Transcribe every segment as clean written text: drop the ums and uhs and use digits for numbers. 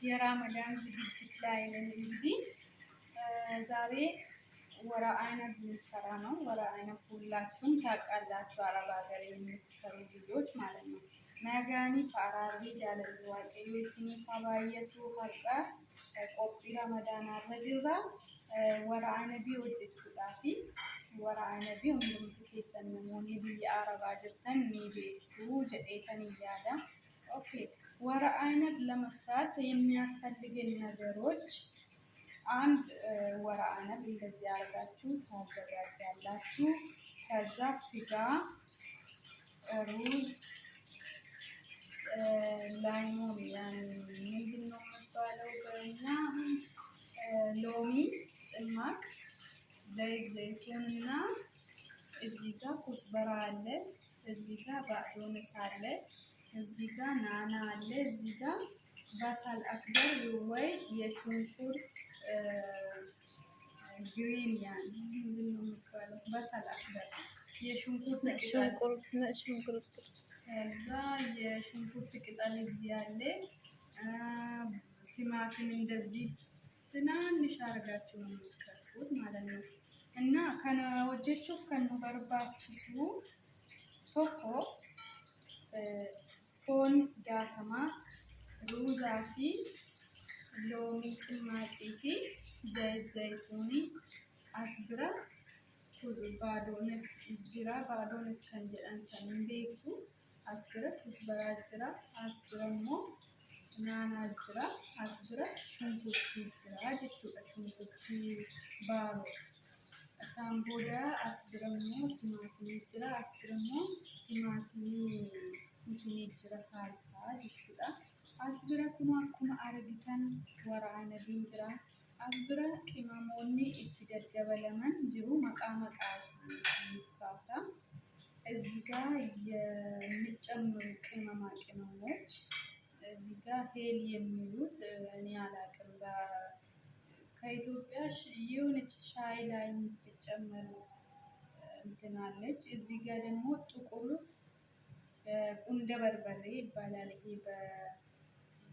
የራመዳን ዝግጅት ላይ ነን። እንግዲህ ዛሬ ወራአይነብ ልንሰራ ነው። ወራአይነብ ሁላችሁም ታውቃላችሁ፣ አረብ ሀገር የሚሰሩ ልጆች ማለት ነው። ናጋኒ ፋራሪ ጃለል ዋቀዩ ሲኒ ፋባየቱ ሀርቃ ቆጲ ረመዳን አረጅራ ወራአይነቢ hojjechuu ዳፊ ወራአይነቢ ሁንዱምቱ keessan namoonni biyya arabaa jirtan ni beektu jedheetanii yaada። ኦኬ ወራአይነብ ለመስራት የሚያስፈልገን ነገሮች አንድ ወራአይነብ እንደዚህ አድርጋችሁ ታዘጋጃላችሁ። ከዛ ስጋ፣ ሩዝ፣ ላይሞን ምንድን ነው የሚባለው በእኛ ሎሚ ጭማቅ፣ ዘይቱንና እዚህ ጋር ኩስበራ አለ፣ እዚህ ጋር ባዶንስ አለ፣ እዚህ ጋር ናና አለ፣ እዚህ ጋር ባሳል አክበር ወይ የሽንኩርት ግሪን ያን ምንድን ነው የሚባለው ባሳል አክበር የሽንኩርት ሽንኩርት ከዛ የሽንኩርት ቅጠል እዚህ አለ። ቲማቲም እንደዚህ ትናንሽ አድርጋችሁ ነው የምትከቱት ማለት ነው። እና ከነ hojjechuuf kan nu barbaachisu tokko foon daakamaa, ruuzaa fi loomii cimmaatii fi zayituunii as bira baadoonis jira. Baadoonis kan jedhan san hin beektu. As bira kusbaraa jira. As bira immoo naanaa jira. As bira shunkurtii jira jechuudha. Shunkurtii baaroo. Isaan booda as bira immoo timaatimii jira. As bira immoo timaatimii jira saalsaa jechuudha. As bira akkuma argitan waraanabiin jira. As bira qimamoonni itti daddabalaman jiru maqaa isaaniif kaasa። እዚህ ጋር የሚጨምሩ ቅመማ ቅመሞች እዚህ ጋር ሄል የሚሉት እኔ አላውቅም። ከኢትዮጵያ የሆነች ሻይ ላይ የምትጨመር እንትን አለች። እዚህ ጋር ደግሞ ጥቁር ቁንደ በርበሬ ይባላል። ይሄ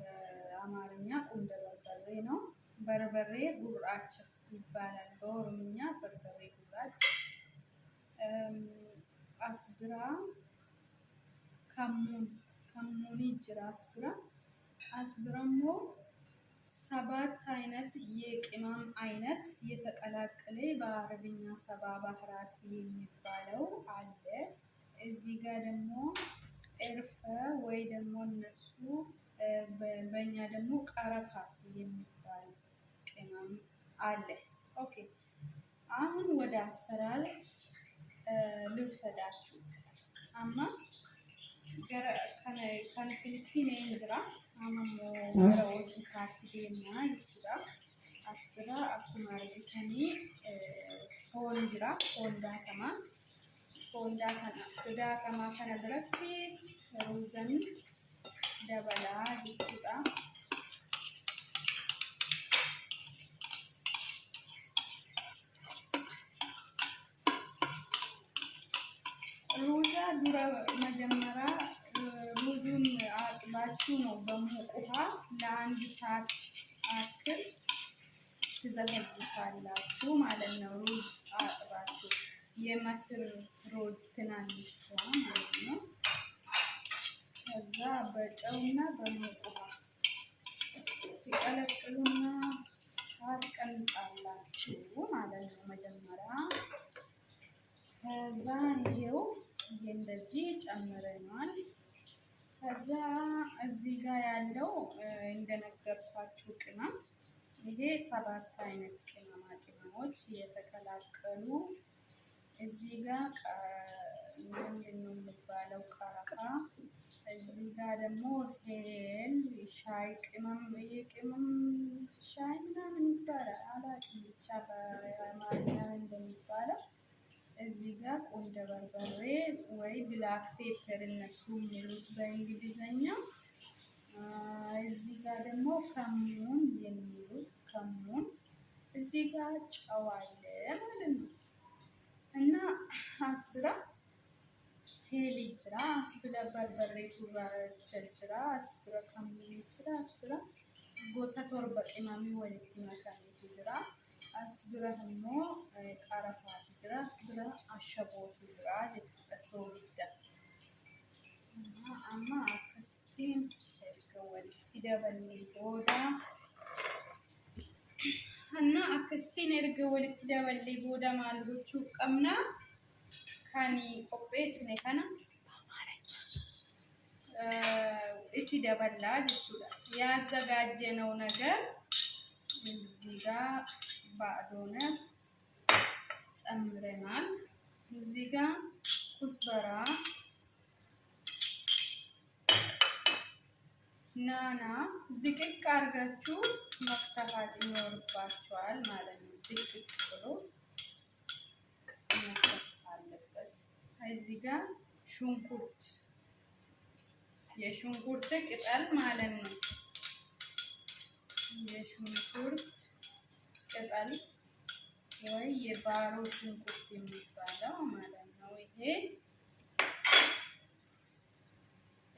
በአማርኛ ቁንደ በርበሬ ነው። በርበሬ ጉራቻ ይባላል በኦሮምኛ በርበሬ ጉራቻ። አስብራ ከሙኒ ጅራ አስብራሞ 7 አይነት የቅመም አይነት የተቀላቀለ በአረብኛ 7 ባህራት የሚባለው አለ። እዚህ ጋር ደግሞ እርፈ ወይ ደግሞ እነሱ በእኛ ደግሞ ቀረፋ የሚባል ቅመም አለ። ኦኬ አሁን ወደ አሰራር ልውሰዳችሁ። አማ kan isinitti himeen jira. Amma yeroo isaatti deemaa jechuudha. As bira akkuma argitanii foon jira. Foon daakamaa kana biratti ruuzan dabalaa jechuudha. ሩዛ ዱራ መጀመሪያ ሩዙን አጥባችሁ ነው በሙቅ ውሃ ለአንድ ሰዓት አክል ትዘፈዝፋላችሁ ማለት ነው። ሩዝ አጥባችሁ የመስር ሩዝ ትናንሽ ማለት ነው። ከዛ በጨውና በሙቅ ውሃ ትቀለቅሉና ታስቀምጣላችሁ ማለት ነው መጀመሪያ። ከዛ ይሄው እንደዚህ ጨምረናል። ከዛ እዚህ ጋር ያለው እንደነገርኳችሁ ቅመም ይሄ 7 አይነት ቅመሞች የተቀላቀሉ እዚህ ጋር ምንድን ነው የሚባለው ቀረፋ፣ እዚህ ጋር ደግሞ ሄል ሻይ ቅመም የቅመም ሻይ ምናምን ይባላል አላውቅም ብቻ በአማርኛ እንደሚባለው። እዚህ ጋር ቁንደ በርበሬ ወይ ብላክ ፔፐር እነሱ የሚሉት በእንግሊዘኛ። እዚህ ጋር ደግሞ ከሙን የሚሉት ከሙን። እዚህ ጋር ጨው አለ ማለት ነው። እና አስብራ ሄሊ ጅራ አስብራ በርበሬ ቱራ ቸልጅራ አስብራ ከሙን ጅራ አስብራ gosa torba qimamii walitti makanii jira. As bira immoo qarafaatu jira. As bira ashabootu jira jechuudha soogidda. Amma akkasitiin erga walitti daballee booda maal gochuu qabna? Kan qopheessine kana itti daballaa jechuudha. ያዘጋጀነው ነገር እዚህ ጋር ባዶነስ ጨምረናል። እዚህ ጋር ኩስበራ ናና ድቅቅ አድርጋችሁ መክተፋት ይኖርባችኋል ማለት ነው። ድቅቅ ብሎ መክተፍ አለበት። እዚህ ጋር ሽንኩርት የሽንኩርት ቅጠል ማለት ነው። የሽንኩርት ቅጠል ወይ የባሮ ሽንኩርት የሚባለው ማለት ነው።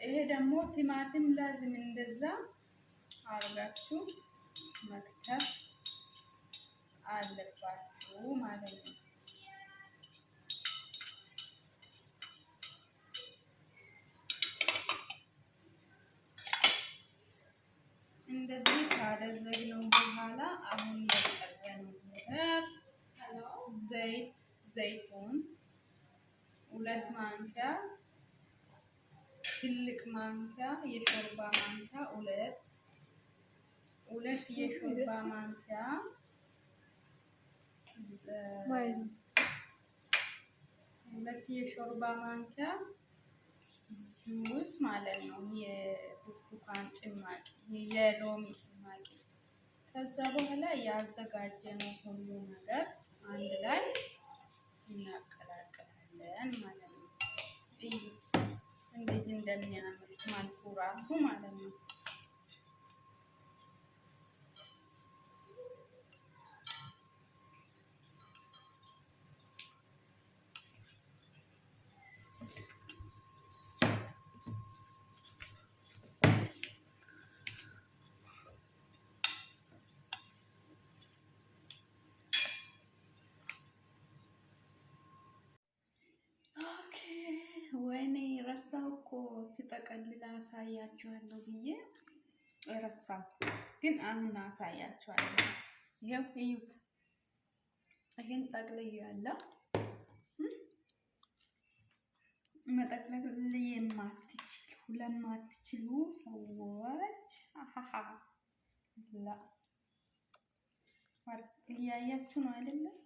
ይሄ ደግሞ ቲማቲም ላዝም እንደዛ አርጋችሁ መክተፍ አለባችሁ ማለት ነው። እንደዚህ ካደረግነው በኋላ አሁን የቀረነው ነገር ዘይቱን 2 ማንኪያ ትልቅ ማንኪያ የሾርባ ማንኪያ 2 የሾርባ ማንኪያ የሾርባ ማንኪያ ጁስ ማለት ነው። የብርቱካን ጭማቂ የሎሚ ጭማቂ። ከዛ በኋላ ያዘጋጀነው ሁሉ ነገር አንድ ላይ እናቀላቅላለን ማለት ነው። እንዴት እንደሚያምር መልኩ ራሱ ማለት ነው። ወይኔ ረሳሁ እኮ ሲጠቀልል አሳያችኋለሁ ብዬ ረሳሁ፣ ግን አሁን አሳያችኋለሁ። ይሄው እዩት። ይሄን ጠቅልያለሁ። መጠቅለል ለማትችሉ ሰዎች እያያችሁ ነው አይደለም?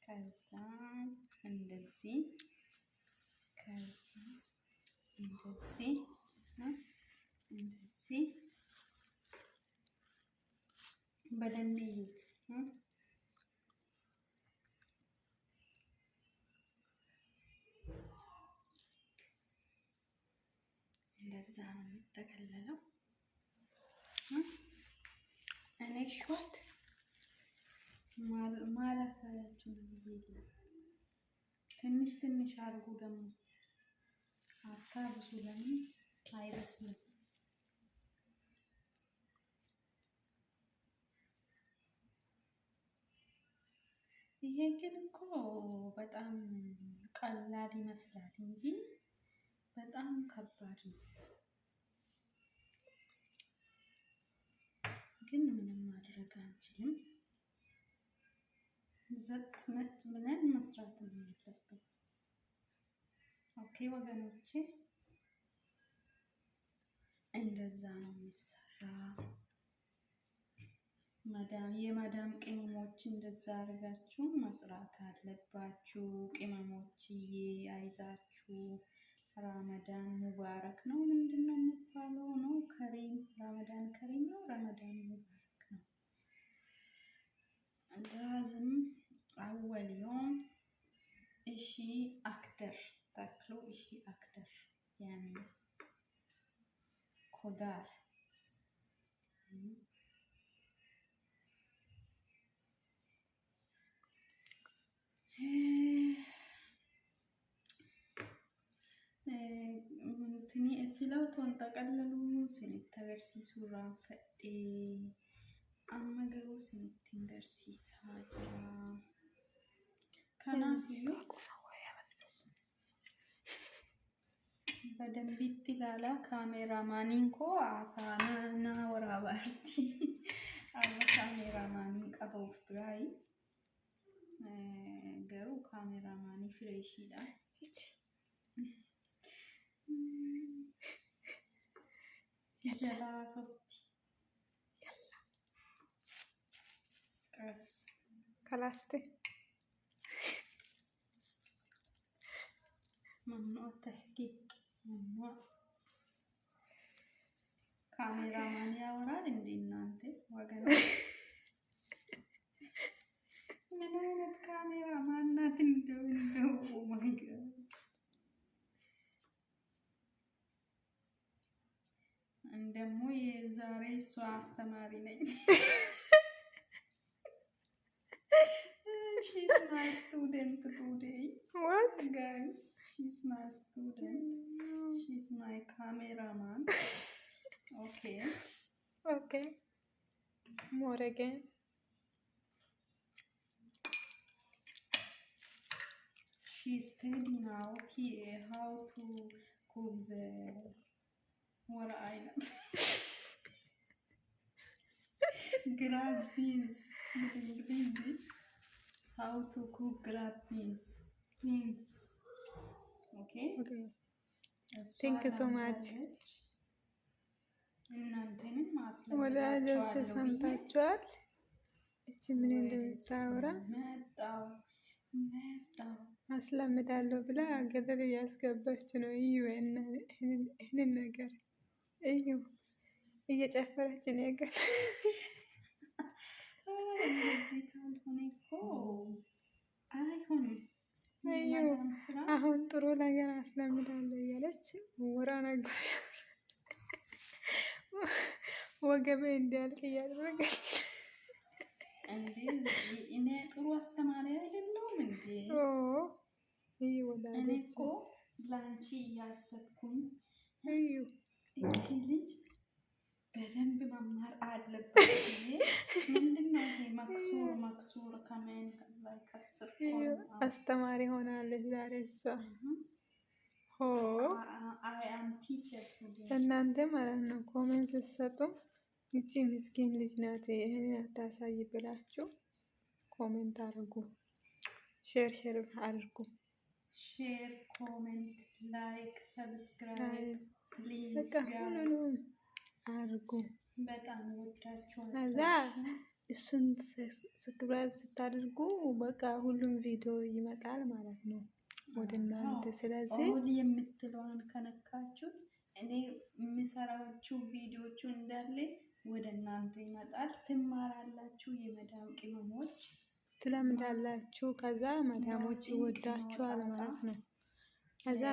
ከዛ እንደዚህ በደንብ ይዩት። እንደዛ ነው የሚጠቀለለው። እኔ ሾት ማለት አያችሁ ነው። ትንሽ አድርጉ ደግሞ አታብዙ፣ ለምን አይበስልም። ይሄ ግን እኮ በጣም ቀላል ይመስላል እንጂ በጣም ከባድ ነው። ግን ምንም ማድረግ አንችልም። ዘጥ ነጭ ብለን መስራት ነው ያለብን። ኦኬ ወገኖቼ፣ እንደዛ ነው የሚሰራ። የማዳም ቅመሞች እንደዛ አድርጋችሁ መስራት አለባችሁ። ቅመሞችዬ አይዛችሁ። ረመዳን ሙባረክ ነው። ምንድነው የሚባለው ነው? ከሪም ረመዳን ከሪም ነው። ረመዳን ሙባረክ ነው። لازم أول يوم إشي أكتر تاكلوا إشي أكتر، يعني خضار. silaw toon xaqallaluu sinitti agarsiisuu irraan fedhee amma garuu sinitti hin agarsiisaa jira. Kanaafiyyuu badambitti ilaalaa kaameraamaaniin koo haasaana waraabaa jirti. Amma kaameraamaaniin qaba of biraayi. Garuu kaameraamaanii fireeshiidha. Jalaa softi. Qas. Kalaste. Mamnoo tahki. Mamnoo. Kaameraamaanii awaraan indiinaante wagana. ምን አይነት ካሜራማን ናት? እንደው ኦ ማይ ጋድ እንደሞ የዛሬ እሷ አስተማሪ ነኝ። She's my student today. What? Guys, she's my student. She's my cameraman. Okay. Okay. More again. She study now here how to cook the wara'ayinab. Grab beans. How to cook grab beans. Okay? Okay. Thank you so much. እናንተንም ወላጆች ሰምታችኋል? እቺ ምን እንደምታወራ መጣው አስለምዳለሁ ብላ ገደል እያስገባች ነው። እዩ ይህንን ነገር እዩ እየጨፈረች ነው ያገል እንደዚህ ካልሆነ እኮ አይሆንም። እዩ አሁን ጥሩ ነገር አስለምዳለሁ እያለች ወራ ነገር ወገቤ እንዲያልቅ እያደረገች እንዴ እኔ ጥሩ አስተማሪ አይደለሁም እንዴ? እዩ ወላሂ እኔ እኮ ላንቺ እያሰብኩኝ እዩ እቺ ልጅ በደንብ መማር አለበት። ምንድነው ይሄ መክሱር ከመን ላይ ከስር አስተማሪ ሆናለች ዛሬ እሷ። I am teacher today. እናንተ ማለት ነው ኮሜንት ስትሰጡ እቺ ምስኪን ልጅ ናት ይሄንን አታሳይ ብላችሁ ኮሜንት አድርጉ፣ ሼር አድርጉ። ሼር፣ ኮሜንት፣ ላይክ፣ ሰብስክራይብ ፕሊዝ ጋይስ አድርጉ። በጣም ወዳችኋለሁ። ከዛ እሱን ሰብስክራይብ ስታደርጉ በቃ ሁሉም ቪዲዮ ይመጣል ማለት ነው ወደ እናንተ። ስለዚህ ኦል የምትለዋን ከነካችሁት እኔ የምሰራቸው ቪዲዮቹ እንዳለ ወደ እናንተ ይመጣል። ትማራላችሁ፣ የመዳም ቅመሞች ትለምዳላችሁ። ከዛ መዳሞች ይወዳችኋል ማለት ነው። ከዛ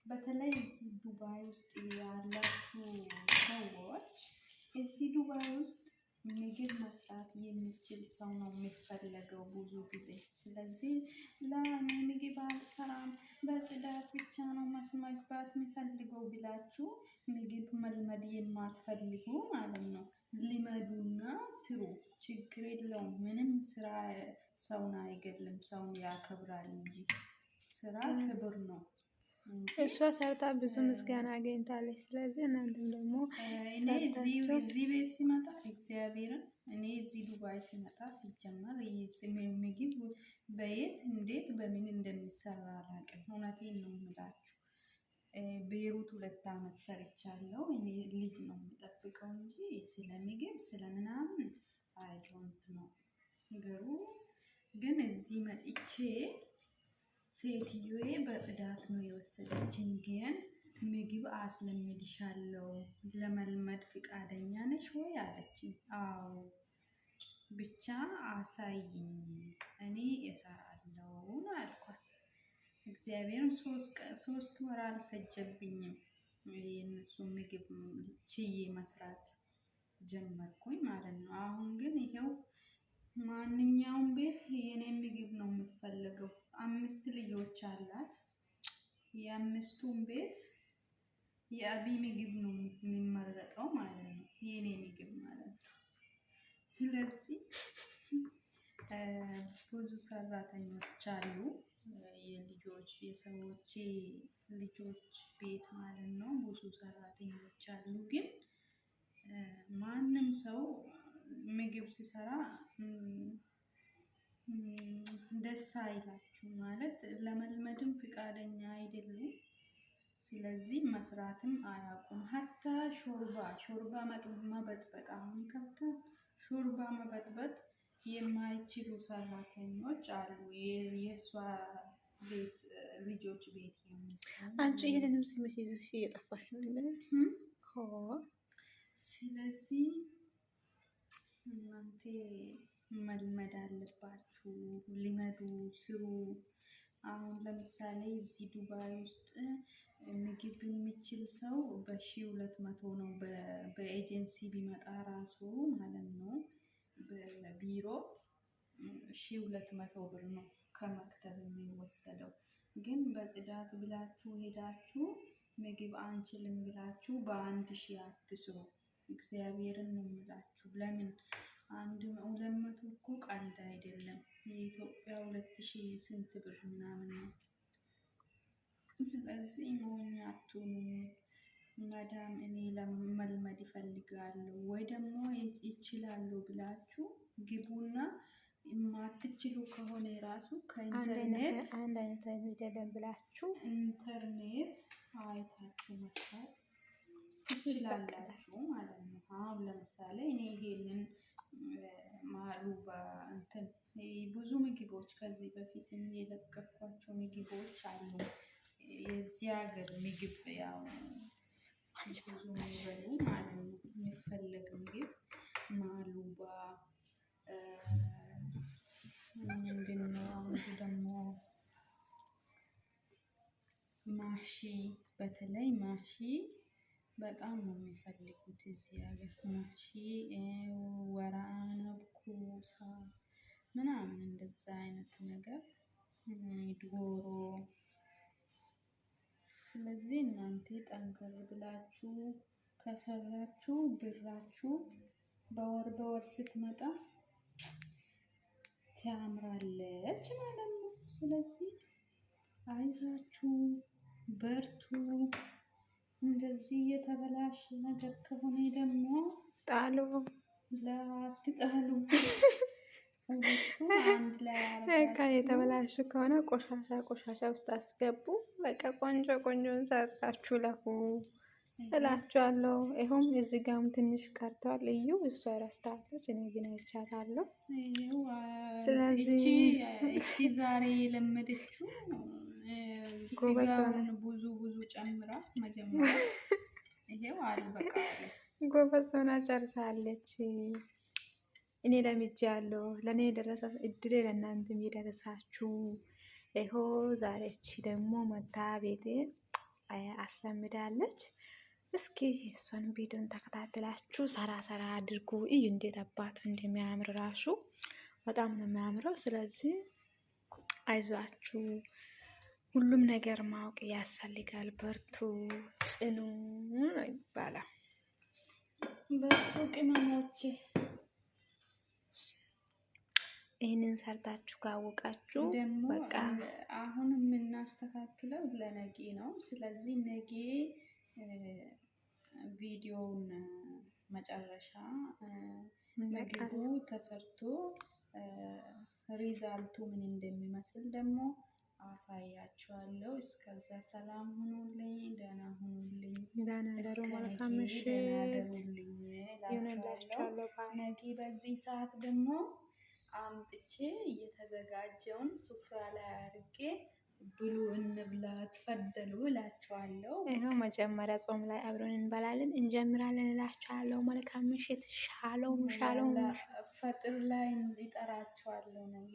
በተለይ እዚህ ዱባይ ውስጥ ያላችሁ ሰዎች እዚህ ዱባይ ውስጥ ምግብ መስራት የሚችል ሰው ነው የሚፈለገው ብዙ ጊዜ። ስለዚህ ለእኔ ምግብ አልሰራም በጽዳት ብቻ ነው መግባት የሚፈልገው ብላችሁ ምግብ መልመድ የማትፈልጉ ማለት ነው፣ ልመዱና ስሩ። ችግር የለውም። ምንም ስራ ሰውን አይገድልም፣ ሰውን ያከብራል እንጂ ስራ ክብር ነው። እሷ ሰርታ ብዙ ምስጋና አገኝታለች። ስለዚህ እናንተም ደግሞ እኔ እዚህ ቤት ሲመጣ እግዚአብሔርን እኔ እዚህ ዱባይ ሲመጣ ሲጀመር ምግብ በየት እንዴት በምን እንደሚሰራ አላውቅም። እውነቴን ነው የምላችሁ። ቤሩት 2 ዓመት ሰርቻለሁ። እኔ ልጅ ነው የምጠብቀው እንጂ ስለ ምግብ ስለ ምናምን አይ ዶንት ኖ። ነገሩ ግን እዚህ መጥቼ ሴትዮዬ በጽዳት ነው የወሰደችኝ። ግን ምግብ አስለምድሻለሁ ለመልመድ ፍቃደኛ ነሽ ወይ አለችኝ። አዎ ብቻ አሳይኝ እኔ እሰራለሁ አልኳት። እግዚአብሔርም 3 ወር አልፈጀብኝም የእነሱ ምግብ ችዬ መስራት ጀመርኩኝ ማለት ነው። አሁን ግን ይሄው ማንኛውም ቤት የኔ ምግብ ነው የምትፈልገው። 5 ልጆች አላት። የ5ቱም ቤት የአቢ ምግብ ነው የሚመረጠው ማለት ነው። የኔ ምግብ ማለት ነው። ስለዚህ ብዙ ሰራተኞች አሉ። የልጆች የሰዎች ልጆች ቤት ማለት ነው። ብዙ ሰራተኞች አሉ። ግን ማንም ሰው ምግብ ሲሰራ ደስ አይላችሁ ማለት ለመልመድም ፍቃደኛ አይደሉም። ስለዚህ መስራትም አያውቁም። ሀታ ሾርባ መበጥበጥ አሁን ከብቷል። ሾርባ መበጥበጥ የማይችሉ ሰራተኞች አሉ። የእሷ ቤት ልጆች ቤት የሚሰሩ አንቺ ይሄንንም ስሜት ይዘሽ እየጠፋሽ ነው እንዴ? ስለዚህ እናንተ መልመድ አለባችሁ። ሊመዱ ስሩ። አሁን ለምሳሌ እዚህ ዱባይ ውስጥ ምግብ የሚችል ሰው በ1200 ነው። በኤጀንሲ ቢመጣ ራሱ ማለት ነው። በቢሮ 1200 ብር ነው ከመክተብ የሚወሰደው። ግን በጽዳት ብላችሁ ሄዳችሁ ምግብ አንችልም ብላችሁ በ1000 አትስሩ። እግዚአብሔርን ነው የምላችሁ። ለምን 200 እኮ ቀልድ አይደለም። የኢትዮጵያ 2000 ስንት ብር ምናምን ነው። ስለዚህ ሞኝ አትሁኑ። ማዳም እኔ ለመልመድ ይፈልጋለሁ ወይ ደግሞ ይችላሉ ብላችሁ ግቡና የማትችሉ ከሆነ ራሱ ከኢንተርኔት አንድ አይነት አይደለም ብላችሁ ኢንተርኔት አይታችሁ መስራት ትችላላችሁ ማለት ነው። አሁን ለምሳሌ እኔ ይሄንን ማሉባ እንትን ብዙ ምግቦች ከዚህ በፊት የለቀኳቸው ምግቦች አሉ። የዚህ ሀገር ምግብ ያው ብዙ የሚበሉ ማለት ነው። የሚፈለግ ምግብ ማሉባ ምንድነው? አሁን ደግሞ ማሺ፣ በተለይ ማሺ በጣም ነው የሚፈልጉት እዚህ ሀገር። ማሺ ወራአይነብ ኩሳ ምናምን እንደዛ አይነት ነገር ዶሮ። ስለዚህ እናንተ ጠንከር ብላችሁ ከሰራችሁ ብራችሁ በወር ስትመጣ ታምራለች ማለት ነው። ስለዚህ አይዛችሁ በርቱ። እንደዚህ የተበላሽ ነገር ከሆነ ደግሞ ጣሉ፣ ላትጣሉ። የተበላሽ ከሆነ ቆሻሻ ውስጥ አስገቡ። በቃ ቆንጆ ቆንጆን ሰርታችሁ ለፉ እላችኋለሁ። ይኸውም እዚህ ጋርም ትንሽ ቀርተዋል። እዩ እሷ ረስታለች፣ እኔ ግን አይቻታለሁ። ስለዚህ እቺ ዛሬ የለመደችው ስጋውን ብዙ ጨምራ መጀመሪያ ይሄው አልበቃ ጎበዝ ሆና ጨርሳለች። እኔ ለምጃለሁ። ለእኔ የደረሰ እድሌ ለእናንተም የደረሳችሁ ይኸው ዛሬ እቺ ደግሞ መታ ቤቴ አስለምዳለች። እስኪ እሷን ቪዲዮን ተከታትላችሁ ሰራ አድርጉ። እዩ እንዴት አባቱ እንደሚያምር ራሱ በጣም ነው የሚያምረው። ስለዚህ አይዟችሁ፣ ሁሉም ነገር ማወቅ ያስፈልጋል። በርቱ፣ ጽኑ ነው ይባላል። በርቱ ቅመሞቼ። ይህንን ሰርታችሁ ካወቃችሁ በቃ አሁን የምናስተካክለው ለነጌ ነው። ስለዚህ ነጌ ቪዲዮውን መጨረሻ ምግቡ ተሰርቶ ሪዛልቱ ምን እንደሚመስል ደግሞ አሳያችኋለሁ። እስከዛ ሰላም ሁኑልኝ፣ ደህና ሁኑልኝ፣ መልካም ምሽት ይሁንላችኋለሁ። ነጌ በዚህ ሰዓት ደግሞ አምጥቼ እየተዘጋጀውን ስፍራ ላይ አድርጌ ብሉ እንብላ ትፈደሉ እላችኋለሁ። ይኸው መጀመሪያ ጾም ላይ አብረን እንበላለን እንጀምራለን እላችኋለሁ። መልካም ምሽት። ሻሎም ፈጥር ላይ ይጠራችኋለሁ ነገ።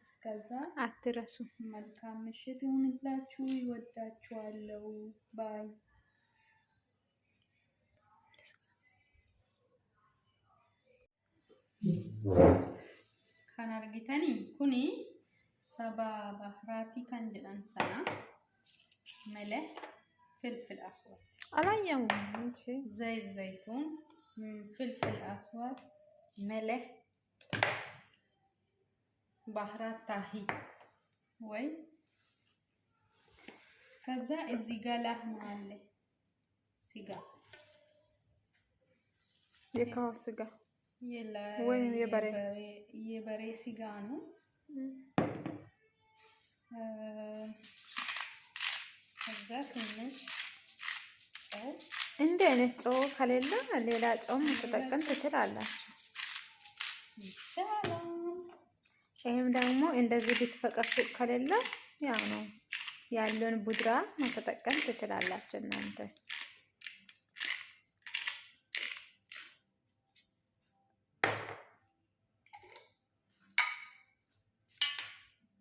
እስከዛ አትረሱ። መልካም ምሽት ይሁንላችሁ። ይወዳችኋለሁ። ባይ kan argitanii kuni saba bahraati kan jedhan sana malee filfil aswad አላየሁም እንጂ ዘይት ዘይቱን፣ ፍልፍል አስዋድ፣ መለህ፣ ባህራት ታሂ ወይ ከዛ እዚህ ጋር ላህም አለ ስጋ የካው ስጋ ወይ የበሬ ስጋ ነው። ከዛ ትንሽ ጨው እንደ አይነት ጨው ከሌለ ሌላ ጨው መጠቀም ትችላላችሁ። ይሄም ደግሞ እንደዚህ ብትፈቀፍቅ ከሌለ ያው ነው ያለውን ቡድራ መጠቀም ትችላላችሁ እናንተ።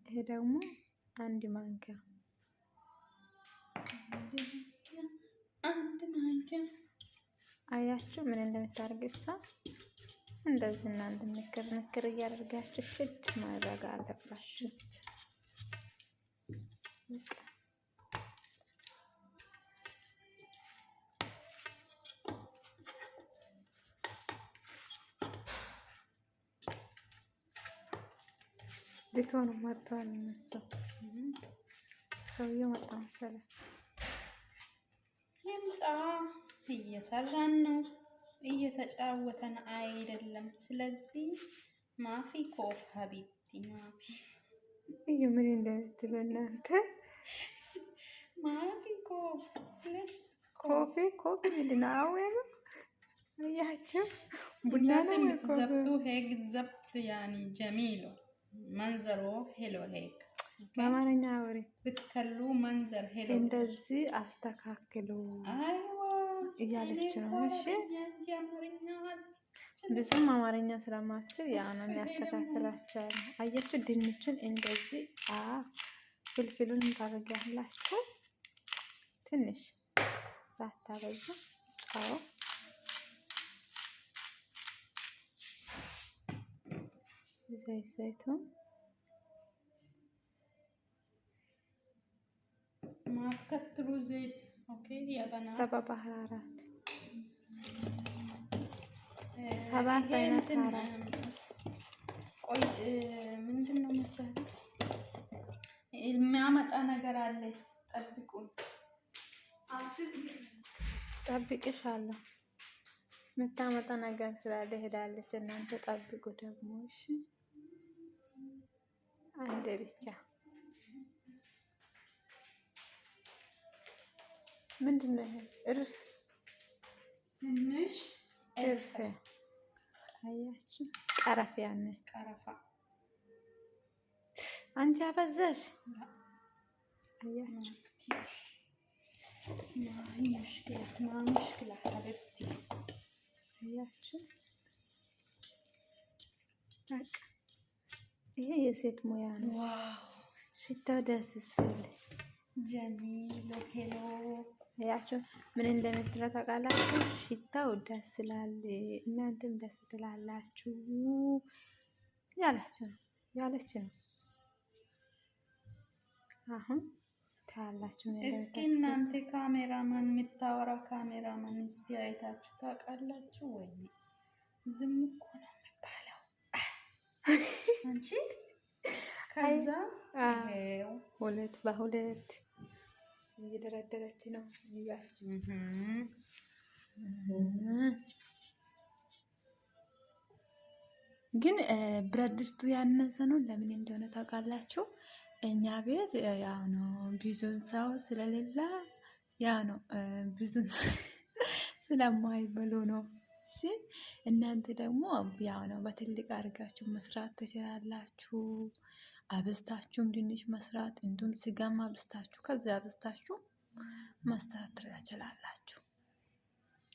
ይሄ ደግሞ አንድ ማንኪያ አያችሁ ምን እንደምታደርግ እሷ እንደዚህ እናንተ ንክር እያደረጋችሁ ሽት ማድረግ አለባችሁ። ሊቶን መጥቷል እነሱ ሰውዬው መጣ መሰለኝ። ይምጣ እየሰራን ነው እየተጫወተን አይደለም። ስለዚህ ማፊ ኮፍ ሀቢብቲ ማፊ እዩ ምን እንደምትሉ እናንተ ማፊ ኮፍ ለሽ ኮፊ ምንድነው ነው አያችሁ ቡና ነው ዘብጡ ሄግ ዘብጥ ያኒ ጀሚሎ መንዘሮ ሄሎ ሄግ በአማርኛ አውሪ ብትከሉ መንዘር ሄሎ እንደዚህ አስተካክሉ እያለች ነው። እሺ ብዙም አማርኛ ስለማትችል ያው ነው ያስተካክላችኋል። አያችሁ ድንቹን እንደዚህ ፍልፍሉን ታደርጋላችሁ ትንሽ ሳታበዙ ጨው ዘይቱን ማከትሩ ዘይት ኦኬ ያባና ሰባ ባህራራት ሰባት አይነት አራት ቆይ ምንድነው የምትባለው የሚያመጣ ነገር አለ። ጠብቁኝ ጠብቅሻለሁ። የምታመጣ ነገር ስላለ ሄዳለች። እናንተ ጠብቁ ደግሞ እሺ። አንዴ ብቻ ምንድነው ይሄ? እርፍ ትንሽ እርፍ አያችሁ፣ ቀረፍ ያነ ቀረፋ አንቺ አበዛሽ። አያችሁ ما مشكلة حبيبتي አያችሁ ይሄ የሴት ሙያ ነው። ዋው ሽታው ደስ ሲል ጀሚል ሄሎ አያችሁ ምን እንደምትለው ታውቃላችሁ? ሽታው ደስ ይላል፣ እናንተም ደስ ትላላችሁ ያለች ነው። አሁን ታላችሁ እስኪ እናንተ ካሜራማን የምታወራ ካሜራማን እስቲ አይታችሁ ታውቃላችሁ ወይ? ዝም እኮ ነው የሚባለው አንቺ። ከዛ ይሄው ሁለት በሁለት እየደረደረች ነው ይያችሁ። ግን ብረት ድስቱ ያነሰ ነው። ለምን እንደሆነ ታውቃላችሁ? እኛ ቤት ያው ነው ብዙን ሰው ስለሌለ ያው ነው ብዙን ስለማይበሉ ነው። እሺ እናንተ ደግሞ ያው ነው በትልቅ አድርጋችሁ መስራት ትችላላችሁ። አብስታችሁም ድንች መስራት እንዲሁም ስጋም አብስታችሁ ከዛ አብስታችሁ መስራት ትችላላችሁ።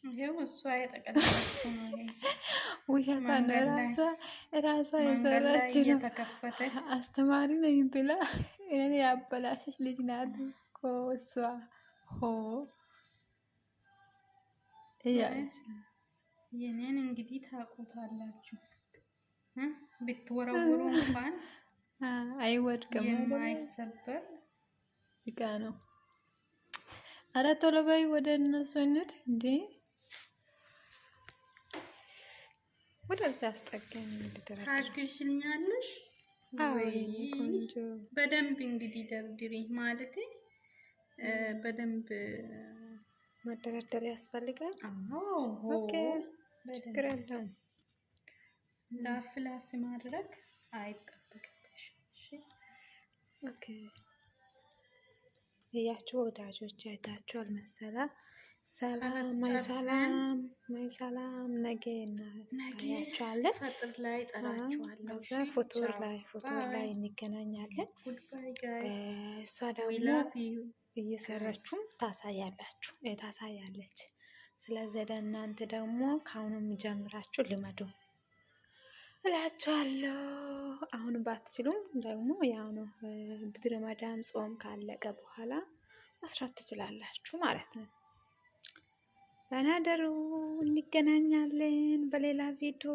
ይሄው እሷ የጠቀለለችው ነው። ይሄ ውሸታ ነው። ራሷ የሰራች ነው። የተከፈተ አስተማሪ ነኝ ብላ እኔ ያበላሸች ልጅ ናት እኮ እሷ። የኔን እንግዲህ ታውቁታላችሁ። ብትወረውሩ እንኳን አይወድቅም፣ የማይሰበር እቃ ነው። ኧረ ቶሎ በይ ወደ እነሱ እንሂድ እንዴ! ወደዛ አስጠጋኝ። ታግዥኛለሽ ወይ? ቆንጆ በደንብ እንግዲህ ደርድሪ ማለቴ በደንብ መደረደር ያስፈልጋል። ኦኬ፣ ችግር የለውም። ላፍ ላፍ ማድረግ አይጠበቅብሽም። ኦኬ፣ እያችሁ ወዳጆች አይታችኋል መሰላ። ሰላም ማይ ሰላም፣ ነገ እናያችኋለን። ፈጥር ላይ ጠራችኋለሁ። ፎቶር ላይ እንገናኛለን። እሷ ደግሞ እየሰራችሁም ታሳያለች። ስለዚህ ለእናንተ ደግሞ ከአሁኑም ጀምራችሁ ልመዱ እላችኋለሁ። አሁን ባትችሉም ደግሞ ያው ነው ረመዳን ጾም ካለቀ በኋላ መስራት ትችላላችሁ ማለት ነው። ደህና ደሩ፣ እንገናኛለን በሌላ ቪዲዮ።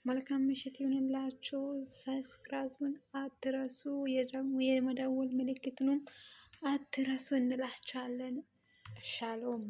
መልካም ምሽት ይሁንላችሁ። ሰብስክራይቡን አትረሱ፣ የመደወል ምልክቱንም አትረሱ እንላችኋለን። ሻሎም